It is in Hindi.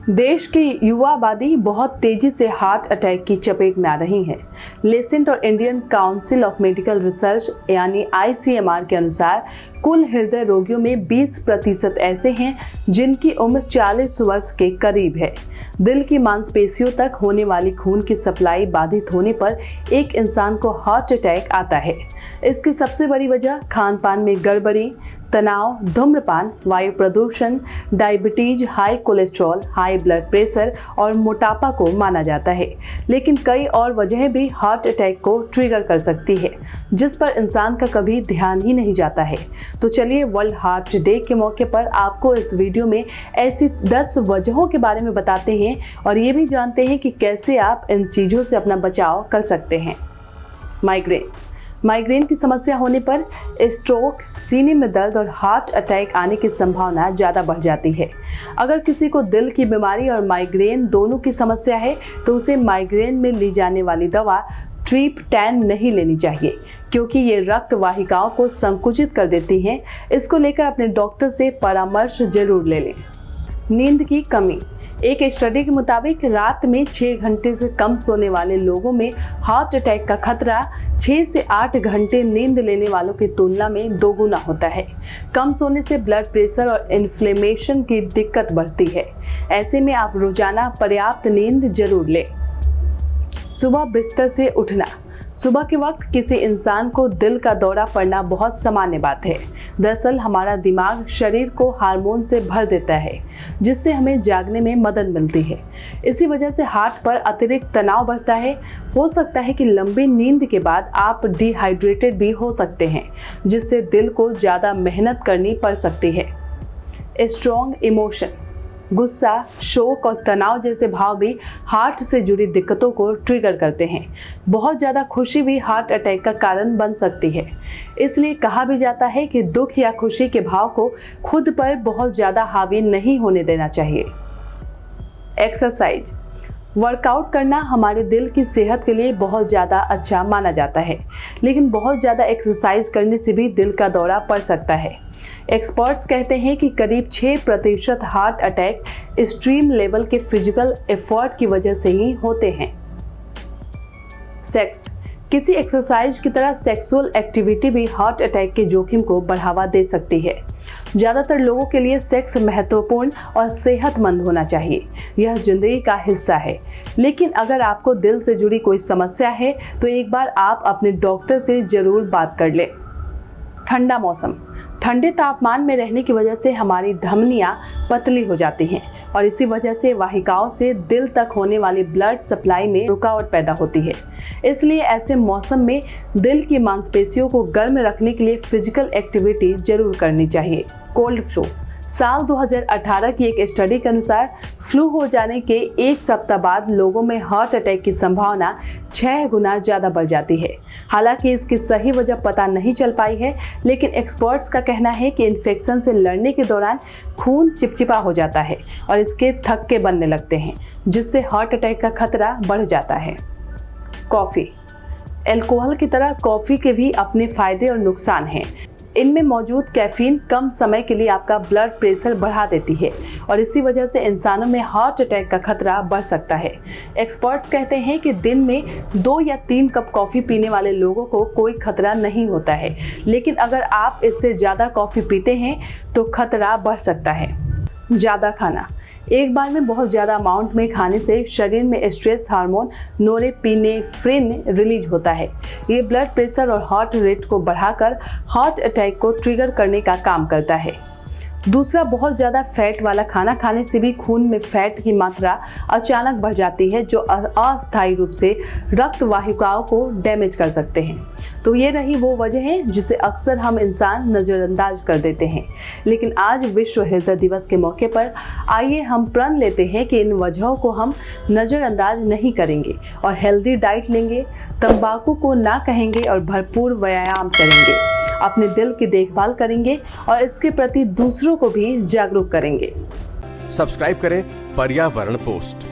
देश की युवा आबादी बहुत तेजी से हार्ट अटैक की चपेट में आ रही है। लेसेंट और Indian council of medical research यानी ICMR के अनुसार कुल हृदय रोगियों में 20% ऐसे हैं जिनकी उम्र 40 वर्ष के करीब है। दिल की मांसपेशियों तक होने वाली खून की सप्लाई बाधित होने पर एक इंसान को हार्ट अटैक आता है। इसकी सबसे बड़ी वजह खान पान में गड़बड़ी, तनाव, धूम्रपान, वायु प्रदूषण, diabetes, high cholesterol, high blood pressure और मोटापा को माना जाता है। लेकिन कई और वजहें भी हार्ट अटैक को ट्रिगर कर सकती है, जिस पर इंसान का कभी ध्यान ही नहीं जाता है। तो चलिए वर्ल्ड हार्ट डे के मौके पर आपको इस वीडियो में ऐसी 10 वजहों के बारे में बताते हैं और ये भी जानते हैं कि कैसे आप इन चीज़ों से अपना बचाव कर सकते हैं। माइग्रेन की समस्या होने पर स्ट्रोक, सीने में दर्द और हार्ट अटैक आने की संभावना ज़्यादा बढ़ जाती है। अगर किसी को दिल की बीमारी और माइग्रेन दोनों की समस्या है तो उसे माइग्रेन में ली जाने वाली दवा ट्रिप्टैन नहीं लेनी चाहिए, क्योंकि ये रक्त वाहिकाओं को संकुचित कर देती हैं। इसको लेकर अपने डॉक्टर से परामर्श जरूर ले लें। नींद की कमी। एक स्टडी के मुताबिक रात में 6 घंटे से कम सोने वाले लोगों में हार्ट अटैक का खतरा 6 से 8 घंटे नींद लेने वालों की तुलना में दोगुना होता है। कम सोने से ब्लड प्रेशर और इन्फ्लेमेशन की दिक्कत बढ़ती है। ऐसे में आप रोजाना पर्याप्त नींद जरूर लें। सुबह बिस्तर से उठना। सुबह के वक्त किसी इंसान को दिल का दौरा पड़ना बहुत सामान्य बात है। दरअसल हमारा दिमाग शरीर को हार्मोन से भर देता है, जिससे हमें जागने में मदद मिलती है। इसी वजह से हार्ट पर अतिरिक्त तनाव बढ़ता है। हो सकता है कि लंबी नींद के बाद आप डिहाइड्रेटेड भी हो सकते हैं, जिससे दिल को ज़्यादा मेहनत करनी पड़ सकती है। Strong emotion. गुस्सा, शोक और तनाव जैसे भाव भी हार्ट से जुड़ी दिक्कतों को ट्रिगर करते हैं। बहुत ज़्यादा खुशी भी हार्ट अटैक का कारण बन सकती है। इसलिए कहा भी जाता है कि दुख या खुशी के भाव को खुद पर बहुत ज़्यादा हावी नहीं होने देना चाहिए। एक्सरसाइज। वर्कआउट करना हमारे दिल की सेहत के लिए बहुत ज़्यादा अच्छा माना जाता है, लेकिन बहुत ज़्यादा एक्सरसाइज करने से भी दिल का दौरा पड़ सकता है। एक्सपर्ट्स कहते हैं कि करीब 6% हार्ट अटैक एक्सट्रीम लेवल के फिजिकल एफर्ट की वजह से ही होते हैं। सेक्स। किसी एक्सरसाइज की तरह सेक्सुअल एक्टिविटी भी हार्ट अटैक के जोखिम को बढ़ावा दे सकती है। ज़्यादातर लोगों के लिए सेक्स महत्वपूर्ण और सेहतमंद होना चाहिए। यह जिंदगी का हिस्सा है। लेकिन अगर आपको दिल से जुड़ी कोई समस्या है तो एक बार आप अपने डॉक्टर से ज़रूर बात कर लें। ठंडा मौसम। ठंडे तापमान में रहने की वजह से हमारी धमनियां पतली हो जाती हैं और इसी वजह से वाहिकाओं से दिल तक होने वाली ब्लड सप्लाई में रुकावट पैदा होती है। इसलिए ऐसे मौसम में दिल की मांसपेशियों को गर्म रखने के लिए फिजिकल एक्टिविटी जरूर करनी चाहिए। Cold flu. साल 2018 की एक स्टडी के अनुसार फ्लू हो जाने के 1 सप्ताह बाद लोगों में हार्ट अटैक की संभावना 6 गुना ज़्यादा बढ़ जाती है। हालांकि इसकी सही वजह पता नहीं चल पाई है, लेकिन एक्सपर्ट्स का कहना है कि इन्फेक्शन से लड़ने के दौरान खून चिपचिपा हो जाता है और इसके थक्के बनने लगते हैं, जिससे हार्ट अटैक का खतरा बढ़ जाता है। कॉफ़ी। अल्कोहल की तरह कॉफ़ी के भी अपने फ़ायदे और नुकसान हैं। इनमें मौजूद कैफीन कम समय के लिए आपका ब्लड प्रेशर बढ़ा देती है और इसी वजह से इंसानों में हार्ट अटैक का खतरा बढ़ सकता है। एक्सपर्ट्स कहते हैं कि दिन में 2 या 3 कप कॉफ़ी पीने वाले लोगों को कोई खतरा नहीं होता है, लेकिन अगर आप इससे ज़्यादा कॉफ़ी पीते हैं तो खतरा बढ़ सकता है। ज़्यादा खाना। एक बार में बहुत ज़्यादा अमाउंट में खाने से शरीर में स्ट्रेस हार्मोन नोरेपिनेफ्रिन रिलीज होता है। ये ब्लड प्रेशर और हार्ट रेट को बढ़ाकर हार्ट अटैक को ट्रिगर करने का काम करता है। दूसरा, बहुत ज़्यादा फैट वाला खाना खाने से भी खून में फैट की मात्रा अचानक बढ़ जाती है, जो अस्थायी रूप से रक्त वाहिकाओं को डैमेज कर सकते हैं। तो ये रही वो वजह है जिसे अक्सर हम इंसान नज़रअंदाज कर देते हैं। लेकिन आज विश्व हृदय दिवस के मौके पर आइए हम प्रण लेते हैं कि इन वजहों को हम नज़रअंदाज नहीं करेंगे और हेल्दी डाइट लेंगे, तंबाकू को ना कहेंगे और भरपूर व्यायाम करेंगे, अपने दिल की देखभाल करेंगे और इसके प्रति दूसरों को भी जागरूक करेंगे। सब्सक्राइब करें पर्यावरण पोस्ट।